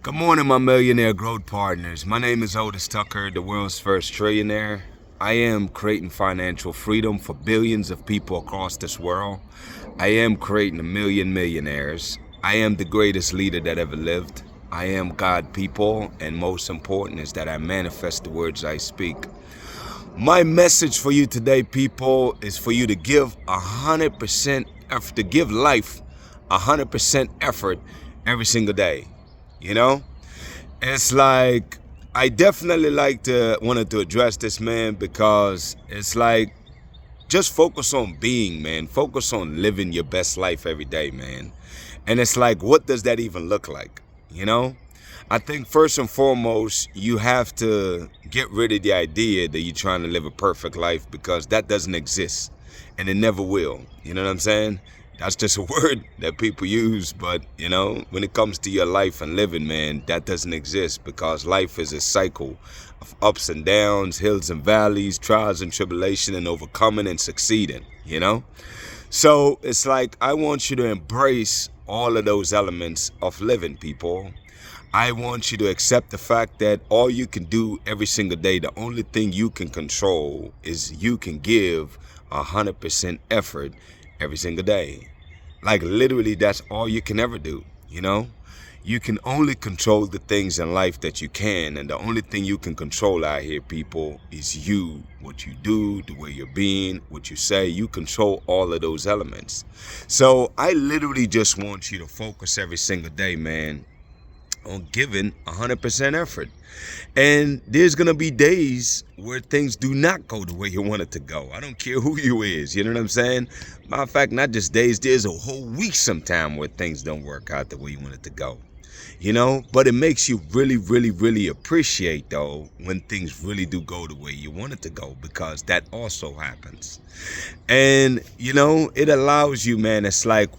Good morning, my millionaire growth partners. My name is Otis Tucker, the world's first trillionaire. I am creating financial freedom for billions of people across this world. I am creating a million millionaires. I am the greatest leader that ever lived. I am God people, and most important is that I manifest the words I speak. My message for you today, people, is for you to give 100% effort, to give life 100% effort every single day. You know, it's like I definitely wanted to address this, man, because it's like just focus on being, man. Focus on living your best life every day, man. And it's like, what does that even look like? You know, I think first and foremost, you have to get rid of the idea that you're trying to live a perfect life, because that doesn't exist and it never will. You know what I'm saying? That's just a word that people use, but when it comes to your life and living, man, that doesn't exist, because life is a cycle of ups and downs, hills and valleys, trials and tribulation, and overcoming and succeeding, So it's like, I want you to embrace all of those elements of living, people. I want you to accept the fact that all you can do every single day, the only thing you can control is you can give 100% effort every single day. Like literally, that's all you can ever do, You can only control the things in life that you can, and the only thing you can control out here, people, is you, what you do, the way you're being, what you say. You control all of those elements. So I literally just want you to focus every single day, man, on giving 100% effort. And there's going to be days where things do not go the way you want it to go. I don't care who you is, you know what I'm saying? Matter of fact, not just days, there's a whole week sometime where things don't work out the way you want it to go. But it makes you really, really, really appreciate, though, when things really do go the way you want it to go, because that also happens. And, it allows you, man, it's like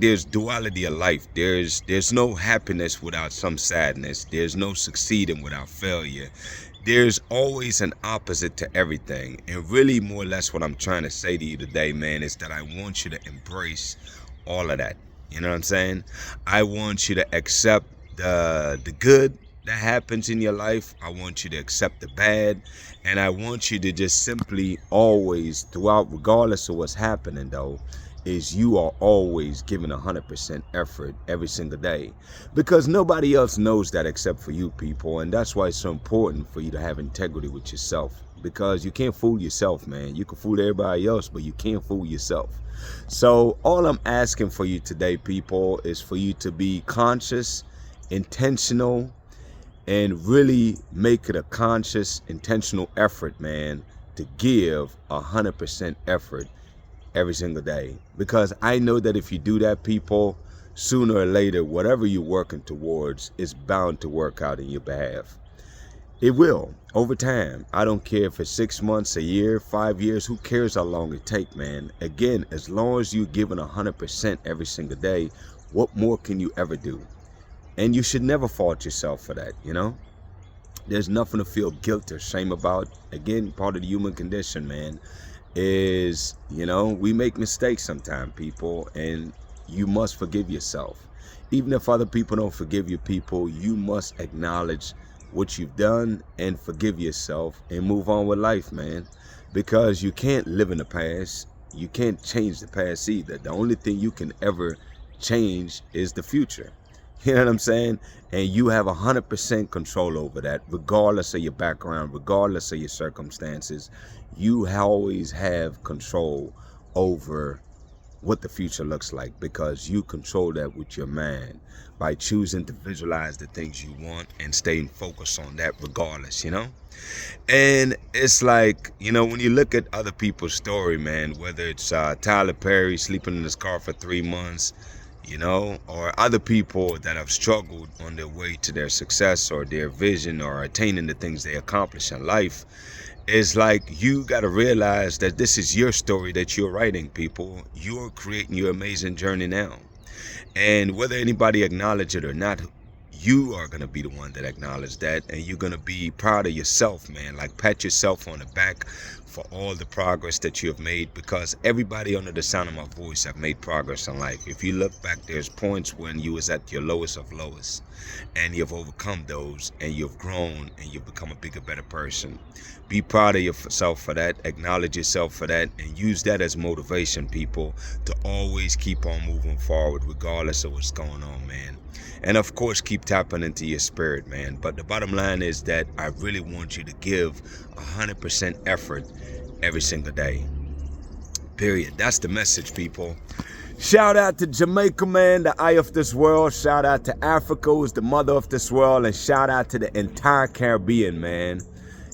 there's duality of life. There's no happiness without some sadness. There's no succeeding without failure. There's always an opposite to everything. And really, more or less, what I'm trying to say to you today, man, is that I want you to embrace all of that. You know what I'm saying? I want you to accept the good that happens in your life. I want you to accept the bad. And I want you to just simply always, throughout, regardless of what's happening, though, is you are always giving 100% effort every single day. Because nobody else knows that except for you, people. And that's why it's so important for you to have integrity with yourself. Because you can't fool yourself, man. You can fool everybody else, but you can't fool yourself. So all I'm asking for you today, people, is for you to be conscious, intentional, and really make it a conscious, intentional effort, man, to give 100% effort every single day. Because I know that if you do that, people, sooner or later, whatever you're working towards is bound to work out in your behalf. It will, over time. I don't care if it's 6 months, a year, 5 years. Who cares how long it takes, man? Again, as long as you're giving 100% every single day, what more can you ever do? And you should never fault yourself for that, There's nothing to feel guilt or shame about. Again, part of the human condition, man, is, we make mistakes sometimes, people, and you must forgive yourself. Even if other people don't forgive you, people, you must acknowledge what you've done and forgive yourself and move on with life, man. Because you can't live in the past. You can't change the past either. The only thing you can ever change is the future. You know what I'm saying? And you have 100% control over that, regardless of your background, regardless of your circumstances. You always have control over what the future looks like, because you control that with your mind by choosing to visualize the things you want and staying focused on that regardless, And it's like, when you look at other people's story, man, whether it's Tyler Perry sleeping in his car for 3 months, or other people that have struggled on their way to their success or their vision or attaining the things they accomplish in life. It's like, you got to realize that this is your story that you're writing, people. You're creating your amazing journey now. And whether anybody acknowledge it or not, you are going to be the one that acknowledge that, and you're going to be proud of yourself, man. Like, pat yourself on the back for all the progress that you have made, because everybody under the sound of my voice have made progress in life. If you look back, there's points when you was at your lowest of lowest, and you've overcome those, and you've grown, and you've become a bigger, better person. Be proud of yourself for that, acknowledge yourself for that, and use that as motivation, people, to always keep on moving forward regardless of what's going on, man. And of course, keep tapping into your spirit, man. But the bottom line is that I really want you to give 100% effort every single day. Period. That's the message, people. Shout out to Jamaica, man, the eye of this world. Shout out to Africa, who's the mother of this world. And shout out to the entire Caribbean, man.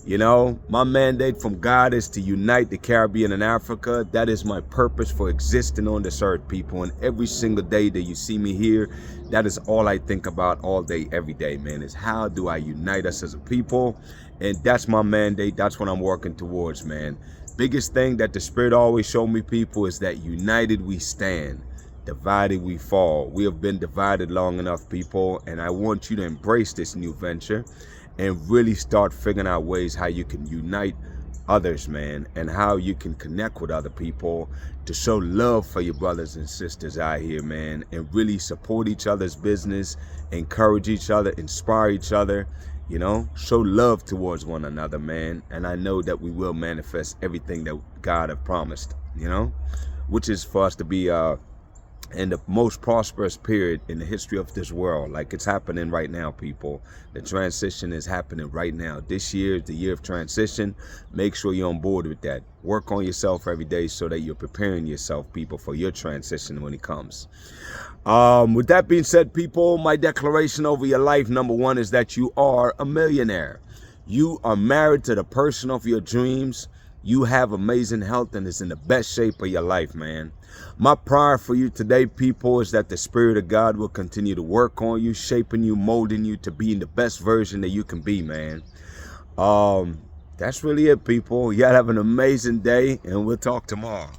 You know, my mandate from God is to unite the Caribbean and Africa. That is my purpose for existing on this earth, people. And every single day that you see me here, that is all I think about all day, every day, man, is how do I unite us as a people? And that's my mandate. That's what I'm working towards, man. Biggest thing that the Spirit always showed me, people, is that united we stand, divided we fall. We have been divided long enough, people, and I want you to embrace this new venture and really start figuring out ways how you can unite others, man, and how you can connect with other people to show love for your brothers and sisters out here, man, and really support each other's business, encourage each other, inspire each other, you know, show love towards one another, man. And I know that we will manifest everything that God have promised, you know, which is for us to be in the most prosperous period in the history of this world. Like, it's happening right now, people. The transition is happening right now. This year is the year of transition. Make sure you're on board with that. Work on yourself every day so that you're preparing yourself, people, for your transition when it comes. With that being said, people, my declaration over your life, number one, is that you are a millionaire. You are married to the person of your dreams. You have amazing health and is in the best shape of your life, man. My prayer for you today, people, is that the Spirit of God will continue to work on you, shaping you, molding you to being the best version that you can be, man. That's really it, people. Y'all have an amazing day, and we'll talk tomorrow.